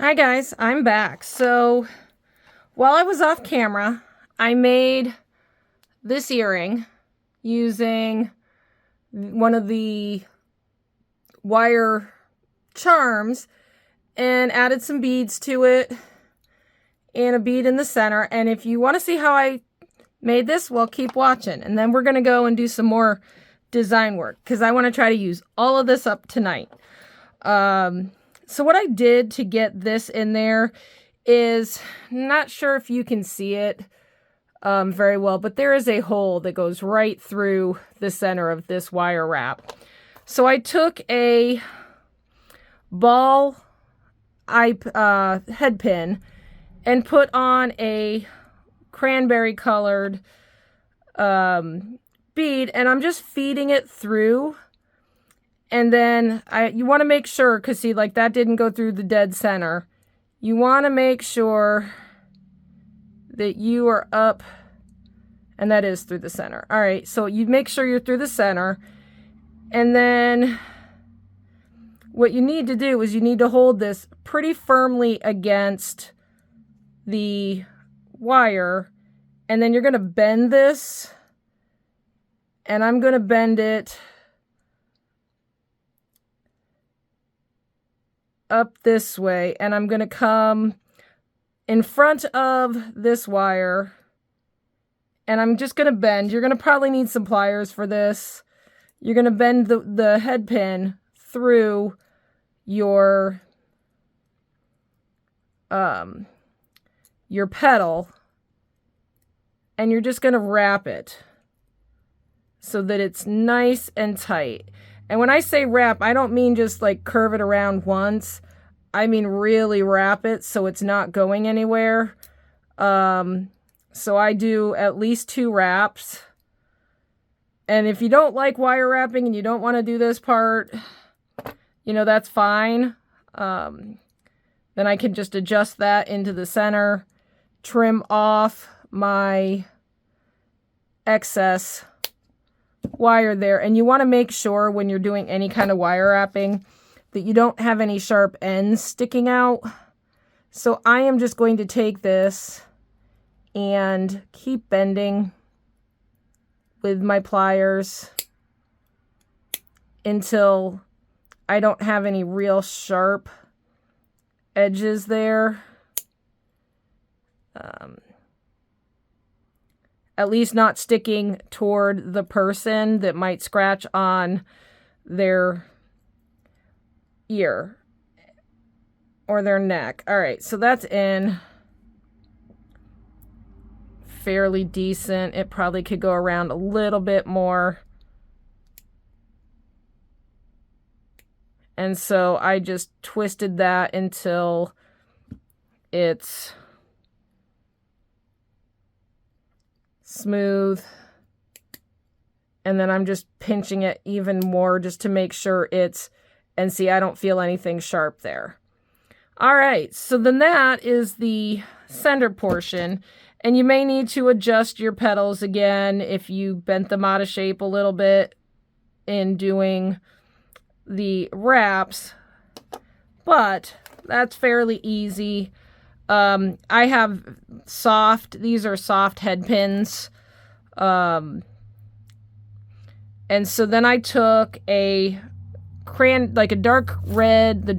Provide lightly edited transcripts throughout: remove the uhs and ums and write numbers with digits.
Hi guys, I'm back. So while I was off camera, I made this earring using one of the wire charms and added some beads to it and a bead in the center. And if you want to see how I made this, well, keep watching. And then we're going to go and do some more design work because I want to try to use all of this up tonight. So what I did to get this in there is, not sure if you can see it very well, but there is a hole that goes right through the center of this wire wrap. So I took a ball head pin and put on a cranberry colored bead, and I'm just feeding it through. And then you want to make sure, because see, like that didn't go through the dead center. You want to make sure that you are up, and that is through the center. All right, so you make sure you're through the center. And then what you need to do is you need to hold this pretty firmly against the wire. And then you're going to bend this. And I'm going to bend it up this way, and I'm going to come in front of this wire, and I'm just going to bend. You're going to probably need some pliers for this. You're going to bend the head pin through your pedal, and you're just going to wrap it so that it's nice and tight. And when I say wrap, I don't mean just like curve it around once. I mean really wrap it so it's not going anywhere. So I do at least 2 wraps. And if you don't like wire wrapping and you don't want to do this part, you know, that's fine. Then I can just adjust that into the center, trim off my excess wire there. And you want to make sure when you're doing any kind of wire wrapping that you don't have any sharp ends sticking out. So I am just going to take this and keep bending with my pliers until I don't have any real sharp edges there. At least not sticking toward the person that might scratch on their ear or their neck. All right, so that's in fairly decent. It probably could go around a little bit more. And so I just twisted that until it's smooth, and then I'm just pinching it even more just to make sure it's, and see, I don't feel anything sharp there. All right, so then that is the center portion, and you may need to adjust your petals again if you bent them out of shape a little bit in doing the wraps, but that's fairly easy. I have these are soft head pins. And so then I took a dark red,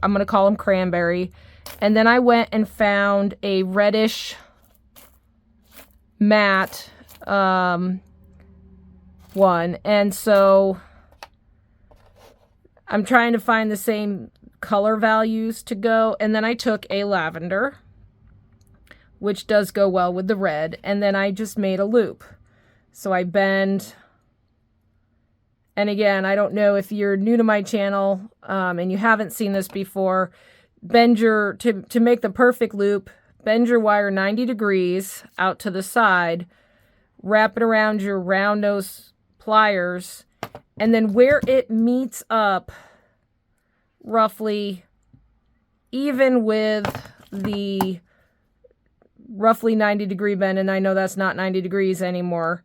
I'm going to call them cranberry. And then I went and found a reddish matte, one. And so I'm trying to find the same color values to go, and then I took a lavender, which does go well with the red, and then I just made a loop. So I bend, and again, I don't know if you're new to my channel and you haven't seen this before, to make the perfect loop, bend your wire 90 degrees out to the side, wrap it around your round nose pliers, and then where it meets up roughly even with the roughly 90 degree bend, and I know that's not 90 degrees anymore,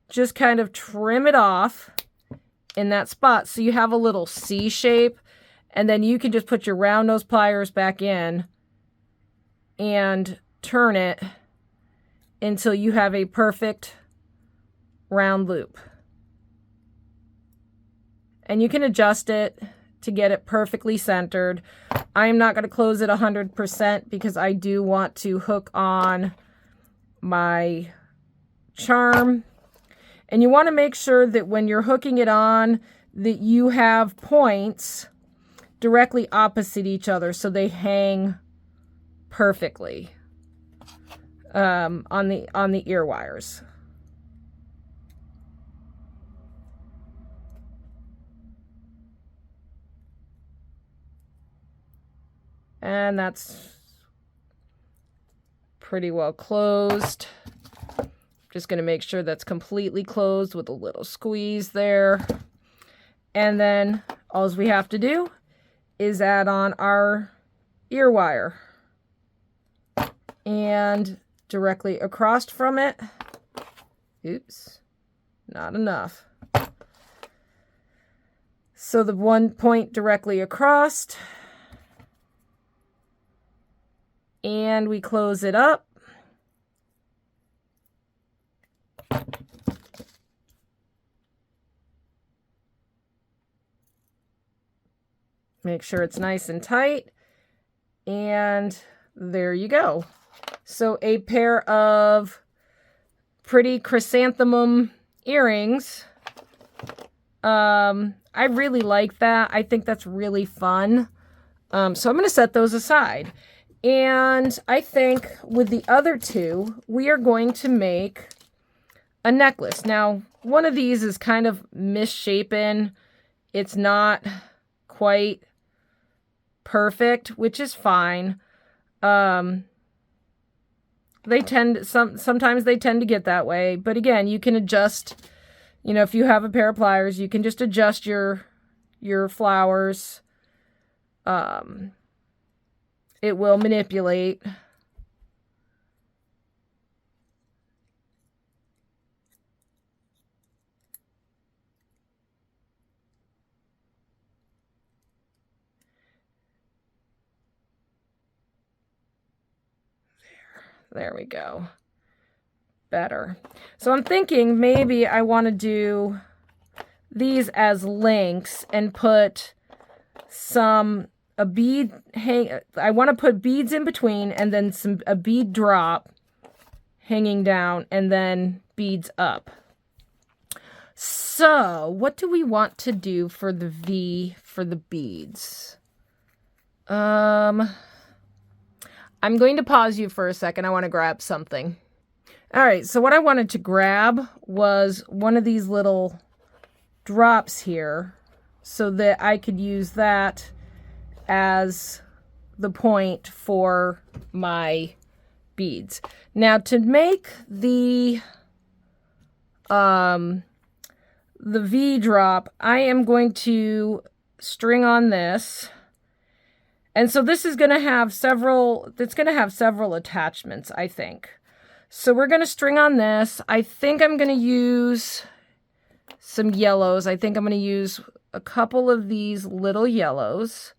just kind of trim it off in that spot so you have a little C shape. And then you can just put your round nose pliers back in and turn it until you have a perfect round loop. And you can adjust it to get it perfectly centered. I'm not going to close it 100% because I do want to hook on my charm. And you want to make sure that when you're hooking it on, that you have points directly opposite each other so they hang perfectly on the ear wires. And that's pretty well closed. Just going to make sure that's completely closed with a little squeeze there. And then all we have to do is add on our ear wire. And directly across from it, oops, not enough. So the one point directly across, and we close it up. Make sure it's nice and tight, and there you go. So a pair of pretty chrysanthemum earrings. I really like that. I think that's really fun. So I'm going to set those aside. And I think with the other two, we are going to make a necklace. Now, one of these is kind of misshapen. It's not quite perfect, which is fine. Sometimes they tend to get that way, but again, you can adjust, you know, if you have a pair of pliers, you can just adjust your flowers. It will manipulate. There we go. Better. So I'm thinking maybe I want to do these as links and put a bead I want to put beads in between and then a bead drop hanging down and then beads up. So what do we want to do for the V for the beads? I'm going to pause you for a second. I want to grab something. All right, so what I wanted to grab was one of these little drops here so that I could use that as the point for my beads. Now to make the V drop, I am going to string on this. And so this is going to have several attachments, I think. So we're going to string on this. I think I'm going to use some yellows. I think I'm going to use a couple of these little yellows.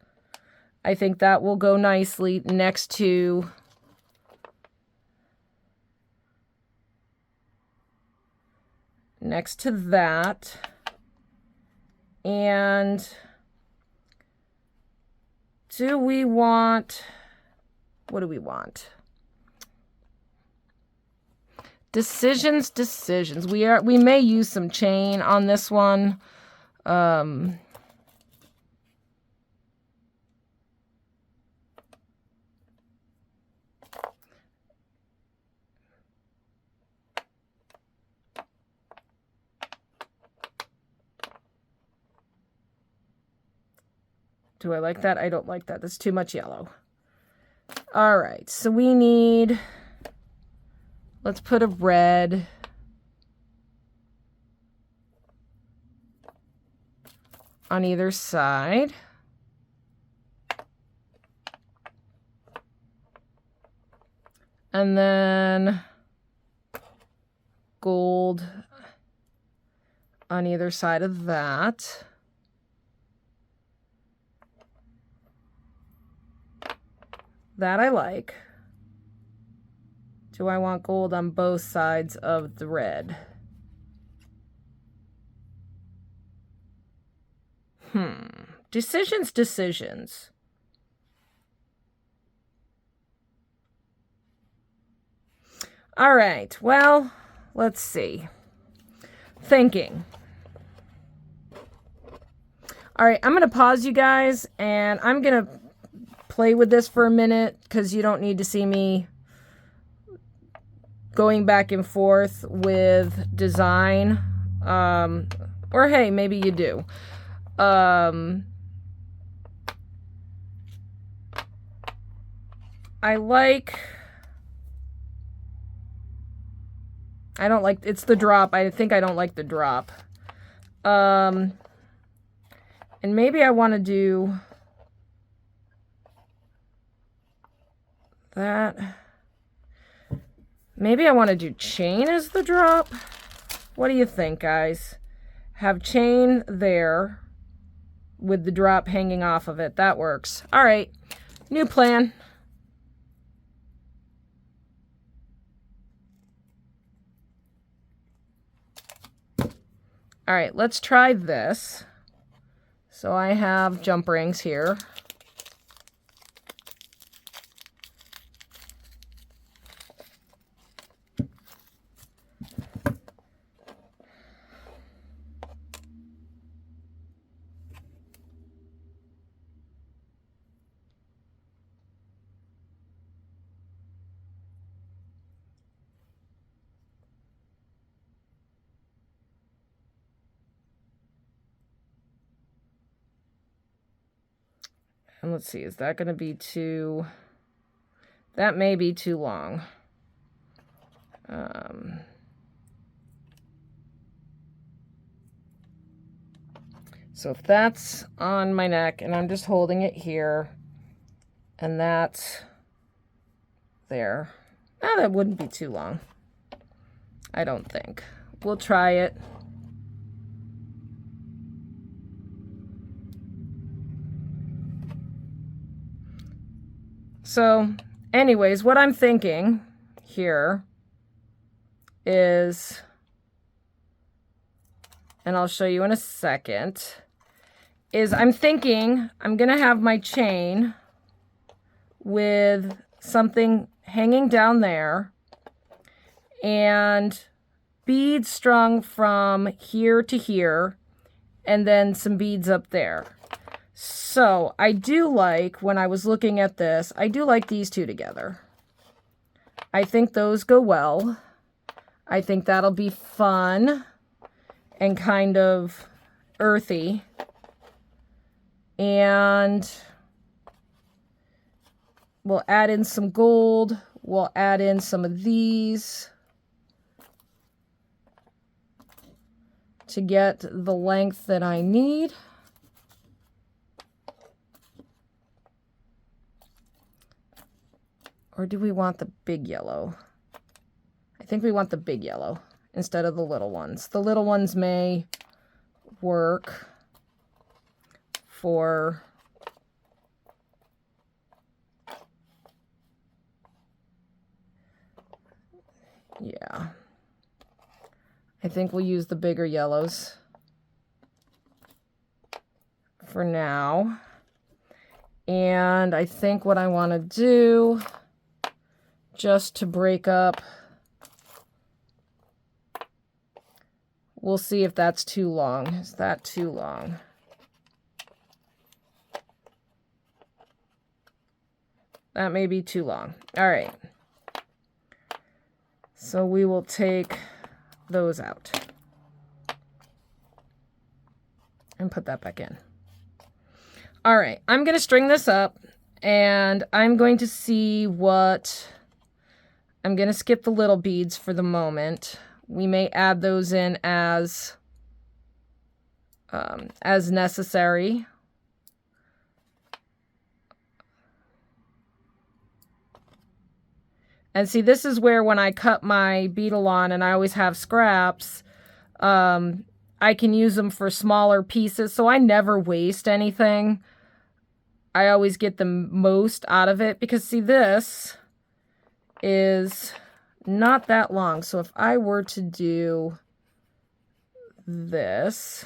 I think that will go nicely next to that. And what do we want? Decisions. We may use some chain on this one. Do I like that? I don't like that. That's too much yellow. All right, so we need, let's put a red. On either side. And then gold on either side of that. That I like. Do I want gold on both sides of the red? Decisions. All right, well, let's see. Thinking. All right, I'm going to pause you guys, and I'm going to play with this for a minute because you don't need to see me going back and forth with design. Or hey, maybe you do. I don't like, it's the drop. I think I don't like the drop. And maybe I want to do that. Maybe I want to do chain as the drop. What do you think, guys? Have chain there with the drop hanging off of it. That works. All right. New plan. All right, let's try this. So I have jump rings here. And let's see, is that going to be too... That may be too long. So if that's on my neck and I'm just holding it here and that's there, that wouldn't be too long. I don't think. We'll try it. So, anyways, what I'm thinking here is, and I'll show you in a second, is I'm thinking I'm going to have my chain with something hanging down there and beads strung from here to here and then some beads up there. So I do like, when I was looking at this, I do like these two together. I think those go well. I think that'll be fun and kind of earthy. And we'll add in some gold. We'll add in some of these to get the length that I need. Or do we want the big yellow? I think we want the big yellow instead of the little ones. The little ones may work for... Yeah. I think we'll use the bigger yellows for now. And I think what I want to do, just to break up, we'll see if that's too long. Is that too long? That may be too long. All right. So we will take those out and put that back in. All right, I'm going to string this up and I'm going to see what... I'm going to skip the little beads for the moment. We may add those in as necessary. And see, this is where when I cut my beetle on and I always have scraps, I can use them for smaller pieces. So I never waste anything. I always get the most out of it, because see, this is not that long. So if I were to do this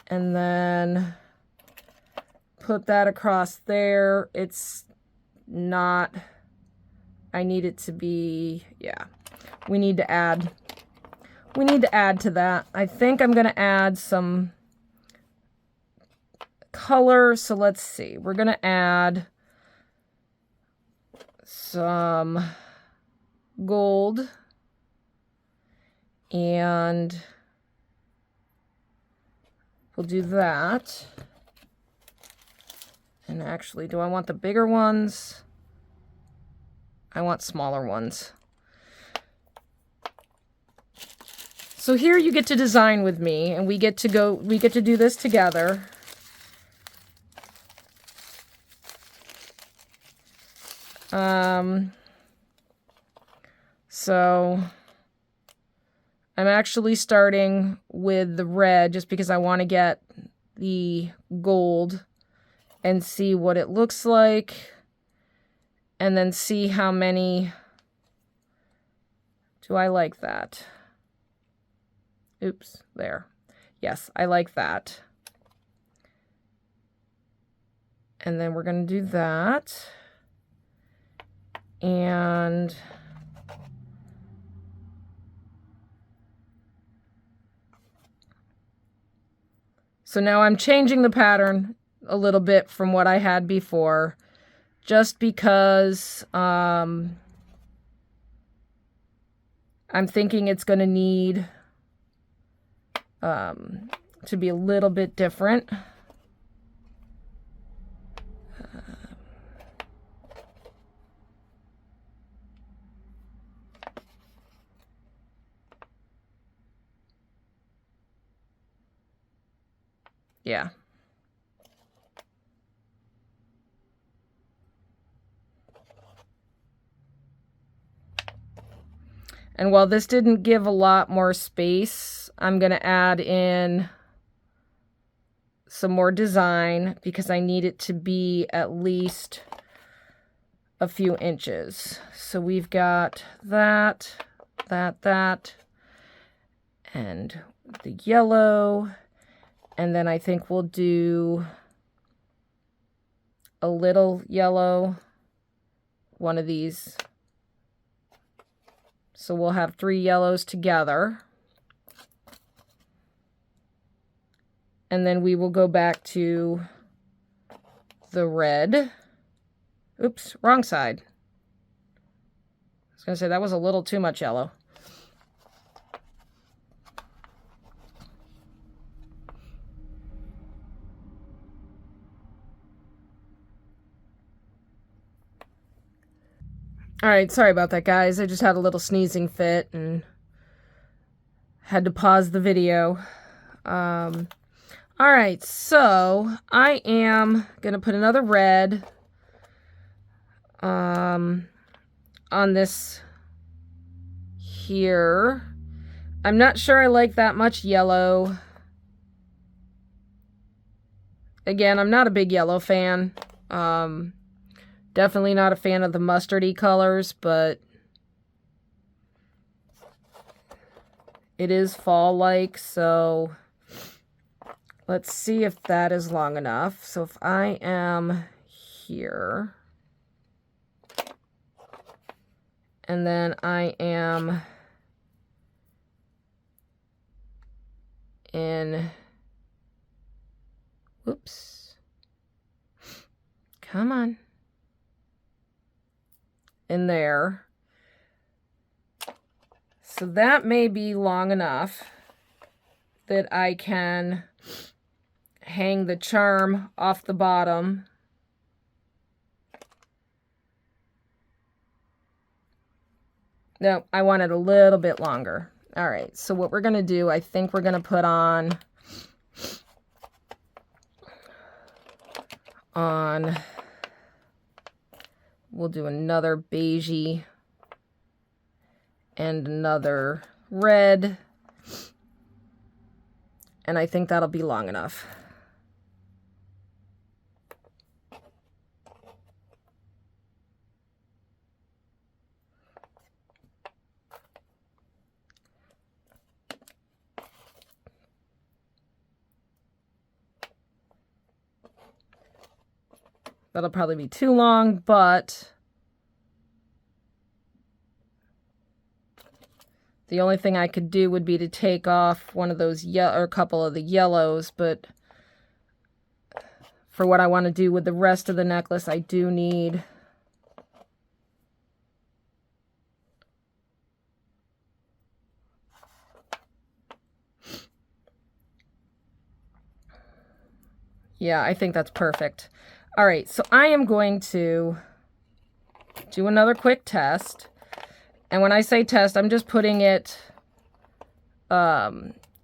and then put that across there, it's not, I need it to be, yeah, we need to add to that. I think I'm going to add some color. So let's see, we're going to add some gold, and we'll do that. And actually, do I want the bigger ones? I want smaller ones. So here you get to design with me, and we get to do this together. So I'm actually starting with the red just because I want to get the gold and see what it looks like, and then see how many. Do I like that? Oops, there. Yes, I like that. And then we're going to do that. And so now I'm changing the pattern a little bit from what I had before, just because I'm thinking it's going to need to be a little bit different. Yeah. And while this didn't give a lot more space, I'm going to add in some more design because I need it to be at least a few inches. So we've got that, and the yellow. And then I think we'll do a little yellow, one of these. So we'll have 3 yellows together. And then we will go back to the red. Oops, wrong side. I was going to say that was a little too much yellow. All right, sorry about that, guys. I just had a little sneezing fit and had to pause the video. All right, so I am going to put another red on this here. I'm not sure I like that much yellow. Again, I'm not a big yellow fan. Definitely not a fan of the mustardy colors, but it is fall-like, so let's see if that is long enough. So if I am here, and then I am in, whoops, come on, in there. So that may be long enough that I can hang the charm off the bottom. No, I want it a little bit longer. All right, so what we're going to do, I think we're going to put on we'll do another beigey and another red, and I think that'll be long enough. That'll probably be too long, but the only thing I could do would be to take off one of those or a couple of the yellows, but for what I want to do with the rest of the necklace, I do need yeah, I think that's perfect. All right, so I am going to do another quick test. And when I say test, I'm just putting it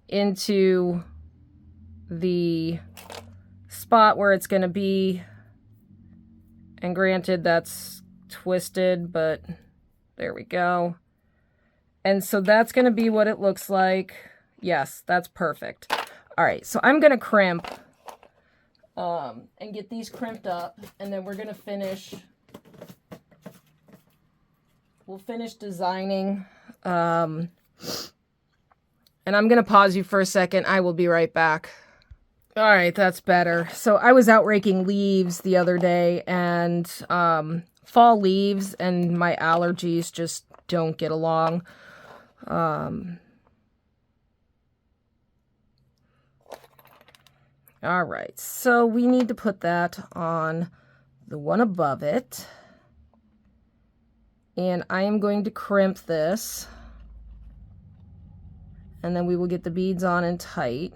into the spot where it's going to be. And granted, that's twisted, but there we go. And so that's going to be what it looks like. Yes, that's perfect. All right, so I'm going to crimp and get these crimped up, and then we're going to finish. We'll finish designing. And I'm going to pause you for a second. I will be right back. All right, that's better. So I was out raking leaves the other day, and fall leaves and my allergies just don't get along. All right, so we need to put that on the one above it. And I am going to crimp this. And then we will get the beads on and tight.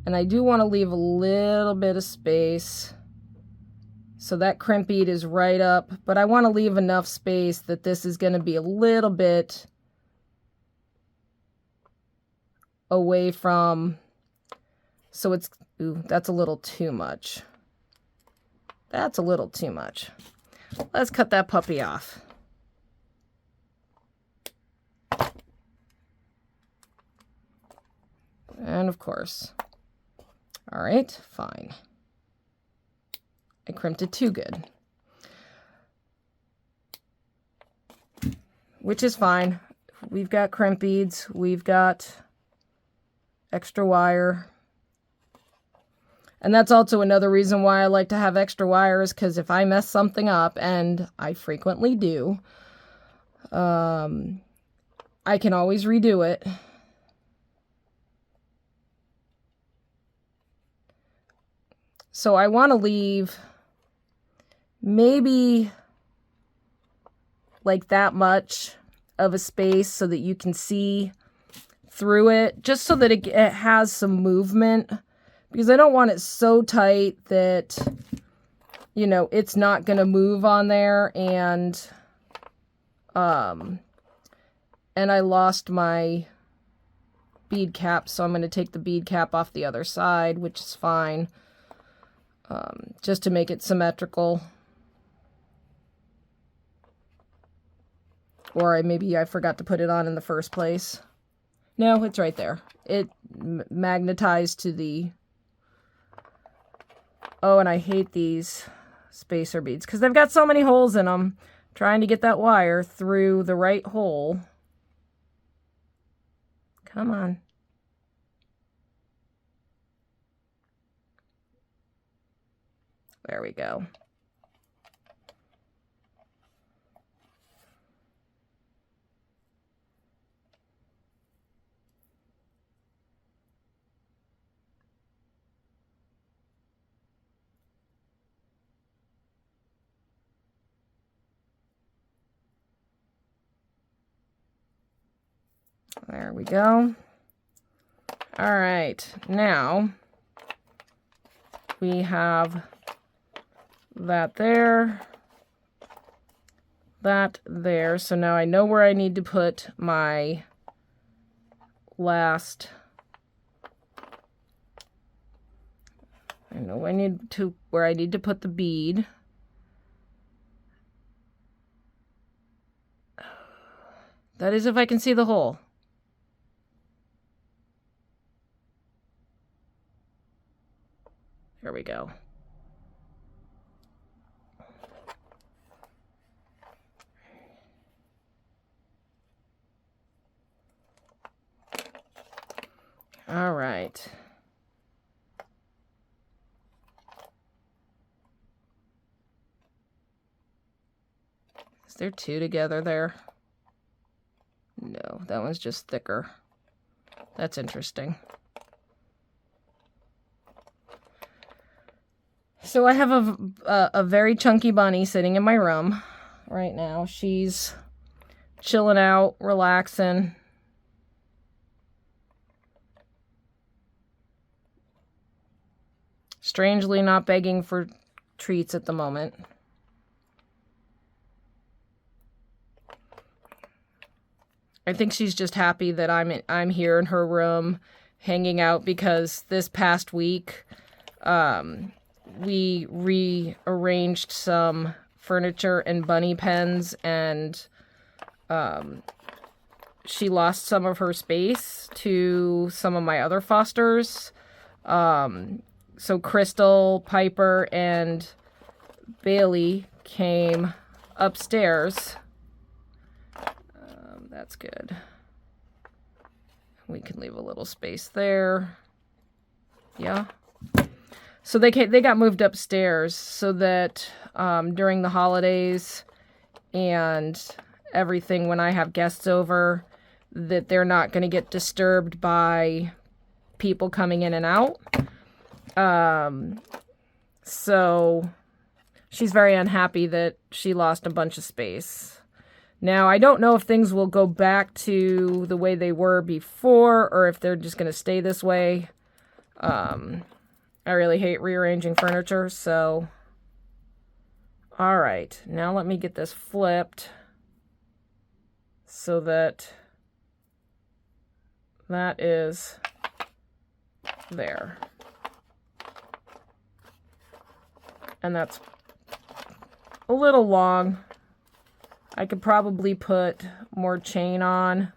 And I do want to leave a little bit of space. So that crimp bead is right up. But I want to leave enough space that this is going to be a little bit away from, so it's, ooh, that's a little too much. That's a little too much. Let's cut that puppy off. And of course, all right, fine. I crimped it too good. Which is fine. We've got crimp beads, we've got extra wire. And that's also another reason why I like to have extra wires, because if I mess something up, and I frequently do, I can always redo it. So I want to leave maybe like that much of a space so that you can see through it, just so that it has some movement, because I don't want it so tight that, you know, it's not going to move on there, and I lost my bead cap, so I'm going to take the bead cap off the other side, which is fine, just to make it symmetrical. Or maybe I forgot to put it on in the first place. No, it's right there. It magnetized to the... Oh, and I hate these spacer beads because they've got so many holes in them. Trying to get that wire through the right hole. Come on. There we go. There we go. All right, now we have that there, that there. So now I know where I need to put my last, I know where I need to put the bead. That is if I can see the hole. There we go. All right. Is there two together there? No, that one's just thicker. That's interesting. So I have a very chunky bunny sitting in my room right now. She's chilling out, relaxing. Strangely not begging for treats at the moment. I think she's just happy that I'm here in her room hanging out, because this past week we rearranged some furniture and bunny pens, and she lost some of her space to some of my other fosters. So Crystal, Piper, and Bailey came upstairs. That's good. We can leave a little space there. Yeah. So they got moved upstairs so that during the holidays and everything, when I have guests over, that they're not going to get disturbed by people coming in and out. So she's very unhappy that she lost a bunch of space. Now, I don't know if things will go back to the way they were before, or if they're just going to stay this way. I really hate rearranging furniture, so... Alright, now let me get this flipped so that that is there. And that's a little long. I could probably put more chain on.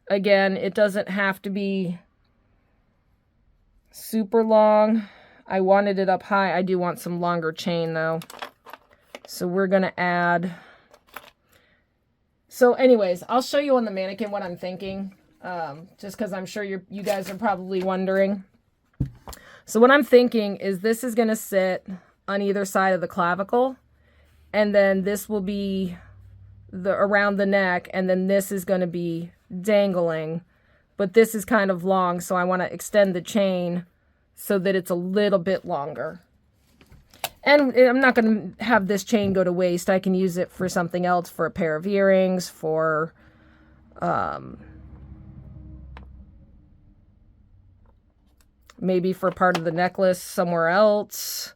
Again, it doesn't have to be super long. I wanted it up high. I do want some longer chain though. So we're gonna add... So anyways, I'll show you on the mannequin what I'm thinking. Just because I'm sure you guys are probably wondering. So what I'm thinking is this is gonna sit on either side of the clavicle. And then this will be around the neck, and then this is going to be dangling. But this is kind of long, so I want to extend the chain so that it's a little bit longer. And I'm not going to have this chain go to waste. I can use it for something else, for a pair of earrings, for... maybe for part of the necklace somewhere else.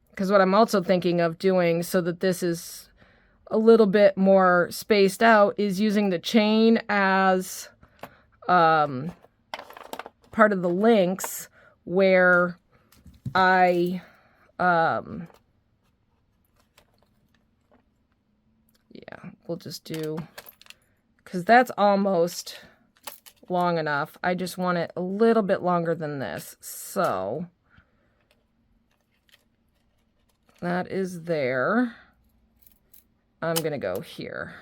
Because what I'm also thinking of doing so that this is a little bit more spaced out is using the chain as part of the links, where I yeah, we'll just do, because that's almost long enough. I just want it a little bit longer than this. So that is there. I'm going to go here.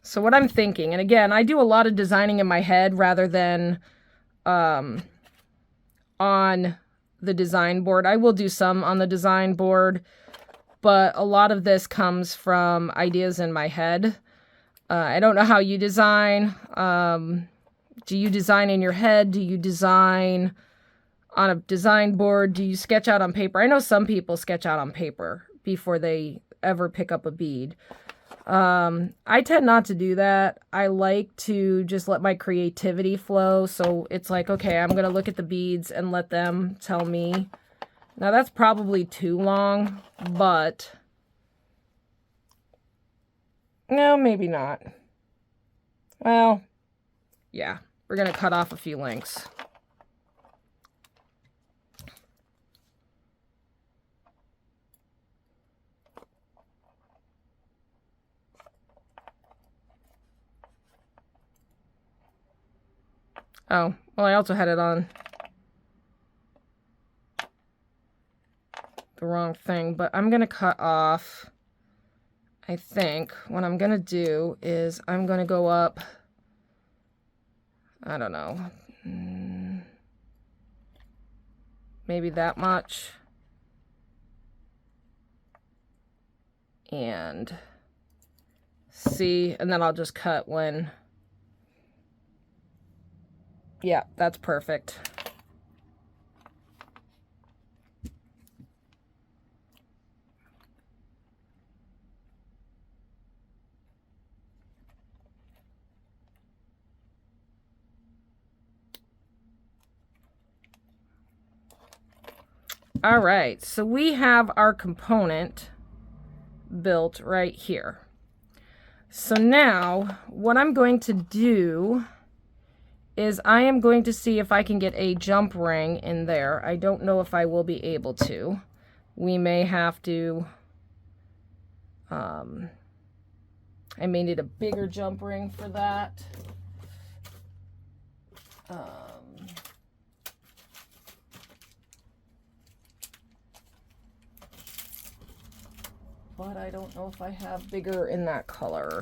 So what I'm thinking, and again, I do a lot of designing in my head rather than on the design board. I will do some on the design board, but a lot of this comes from ideas in my head. I don't know how you design. Do you design in your head? Do you design on a design board? Do you sketch out on paper? I know some people sketch out on paper before they ever pick up a bead. I tend not to do that. I like to just let my creativity flow. So it's like, okay, I'm going to look at the beads and let them tell me. Now that's probably too long, but no, maybe not. Well, yeah, we're going to cut off a few links. Oh, well, I also had it on the wrong thing, but I'm going to cut off. I think what I'm going to do is I'm going to go up, I don't know, maybe that much. And see, and then I'll just cut when, yeah, that's perfect. All right, so we have our component built right here. So now what I'm going to do is I am going to see if I can get a jump ring in there. I don't know if I will be able to. We may have to, I may need a bigger jump ring for that. But I don't know if I have bigger in that color.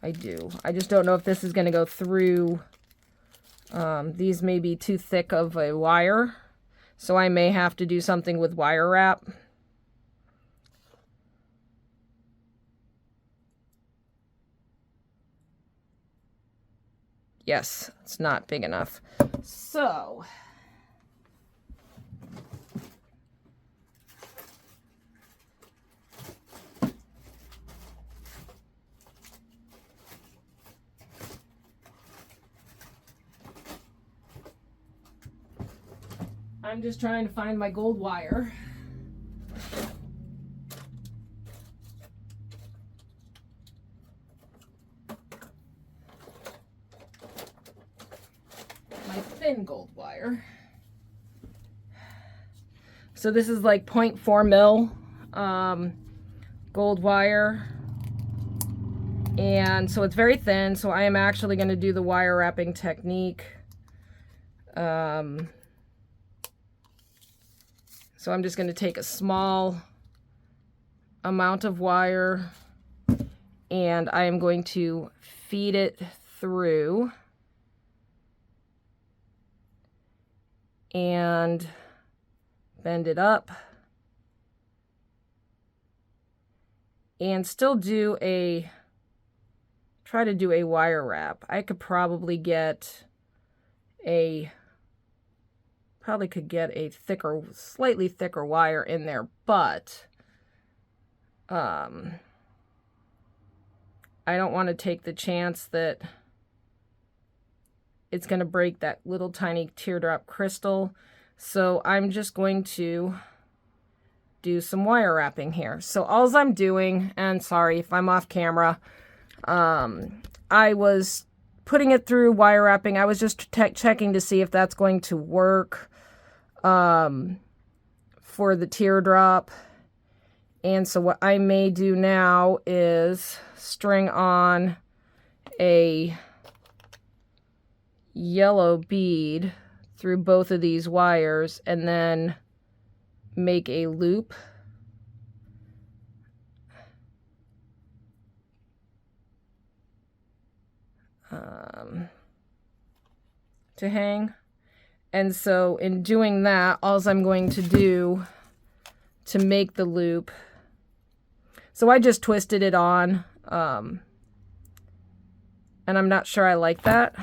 I do. I just don't know if this is going to go through. These may be too thick of a wire, so I may have to do something with wire wrap. Yes, it's not big enough. So I'm just trying to find my gold wire. My thin gold wire. So this is like 0.4 mil gold wire. And so it's very thin, so I am actually going to do the wire wrapping technique. So I'm just going to take a small amount of wire and I am going to feed it through and bend it up and still do try to do a wire wrap. I could probably get a thicker, slightly thicker wire in there, but I don't want to take the chance that it's going to break that little tiny teardrop crystal. So I'm just going to do some wire wrapping here. So all I'm doing, and sorry if I'm off camera, I was putting it through wire wrapping. I was just checking to see if that's going to work for the teardrop. And so what I may do now is string on a yellow bead through both of these wires and then make a loop. To hang. And so in doing that, all I'm going to do to make the loop, so I just twisted it on, and I'm not sure I like that.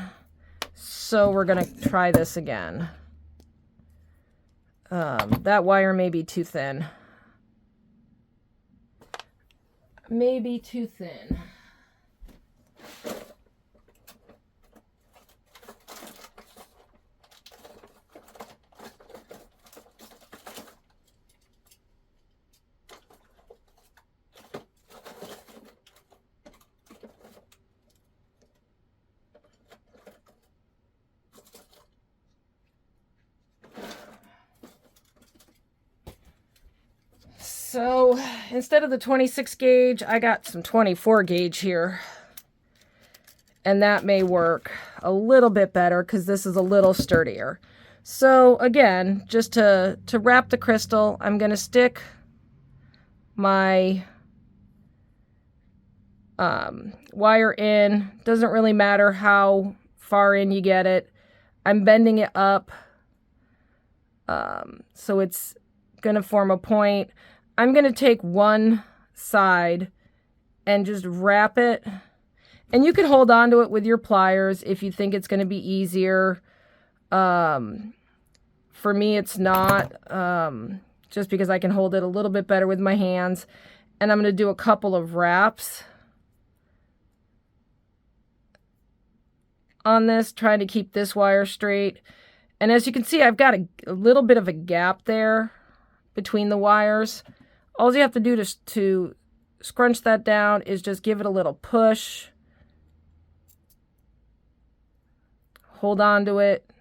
So we're going to try this again. That wire may be too thin. Maybe too thin. So instead of the 26 gauge, I got some 24 gauge here. And that may work a little bit better because this is a little sturdier. So again, just to wrap the crystal, I'm going to stick my wire in. Doesn't really matter how far in you get it. I'm bending it up so it's going to form a point. I'm going to take one side and just wrap it. And you can hold on to it with your pliers if you think it's going to be easier. For me, it's not, just because I can hold it a little bit better with my hands. And I'm going to do a couple of wraps on this, trying to keep this wire straight. And as you can see, I've got a little bit of a gap there between the wires. All you have to do to scrunch that down is just give it a little push. Hold on to it.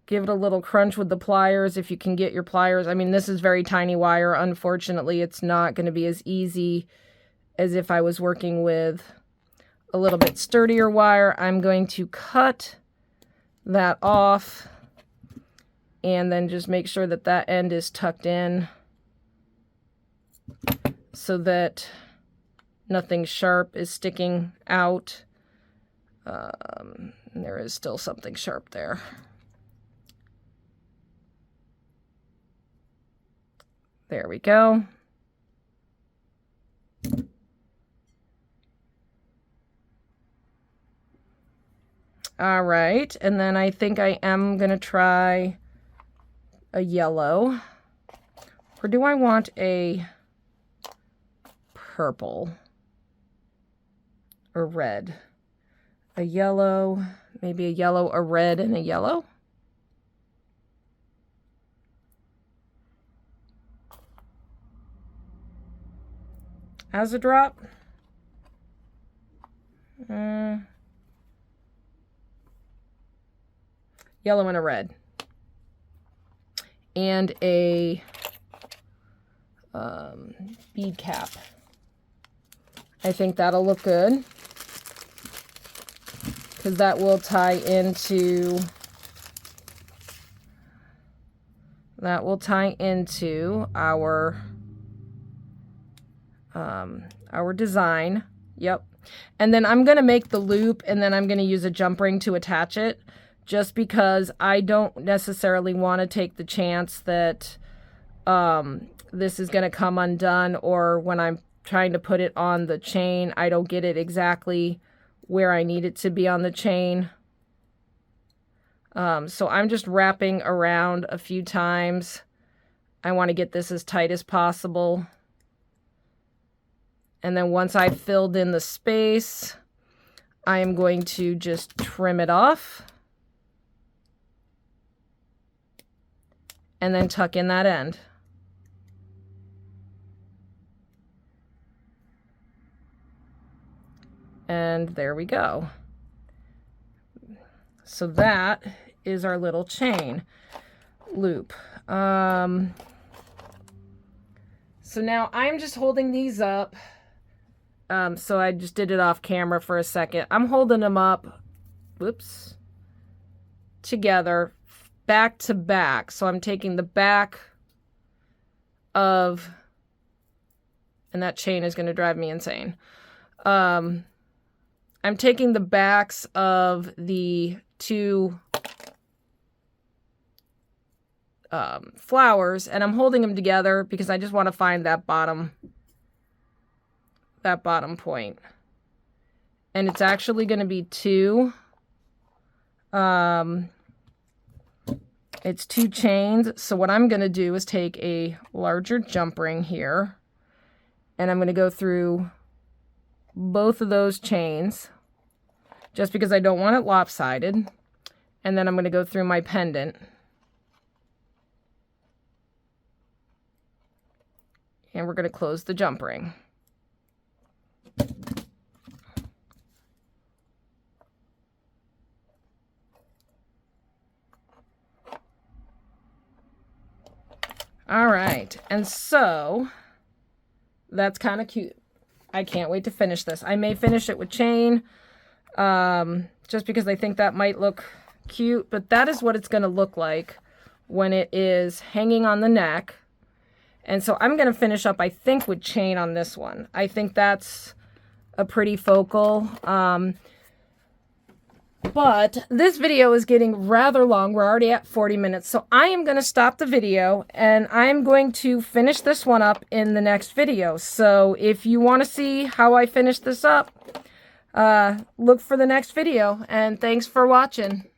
Give it a little crunch with the pliers if you can get your pliers. I mean, this is very tiny wire. Unfortunately, it's not going to be as easy as if I was working with a little bit sturdier wire. I'm going to cut that off and then just make sure that that end is tucked in so that nothing sharp is sticking out. There is still something sharp there. There we go. All right, and then I think I am going to try a yellow. Or do I want a purple or red? A yellow, maybe a yellow, a red, and a yellow. As a drop. Yellow and a red. And a bead cap. I think that'll look good, because that will tie into our design. Yep. And then I'm going to make the loop, and then I'm going to use a jump ring to attach it, just because I don't necessarily want to take the chance that this is going to come undone, or when I'm trying to put it on the chain, I don't get it exactly where I need it to be on the chain. So I'm just wrapping around a few times. I want to get this as tight as possible. And then once I've filled in the space, I am going to just trim it off. And then tuck in that end. And there we go. So that is our little chain loop. So now I'm just holding these up. So I just did it off camera for a second. I'm holding them up, whoops, together, back to back. So I'm taking the back of, and that chain is going to drive me insane. I'm taking the backs of the two flowers, and I'm holding them together because I just want to find that bottom point. And it's actually going to be two. It's two chains. So what I'm going to do is take a larger jump ring here, and I'm going to go through both of those chains just because I don't want it lopsided. And then I'm going to go through my pendant. And we're going to close the jump ring. All right, and so that's kind of cute. I can't wait to finish this. I may finish it with chain, just because I think that might look cute, but that is what it's going to look like when it is hanging on the neck. And so I'm going to finish up, I think, with chain on this one. I think that's a pretty focal. But this video is getting rather long. We're already at 40 minutes. So I am going to stop the video and I'm going to finish this one up in the next video. So if you want to see how I finish this up, look for the next video. And thanks for watching.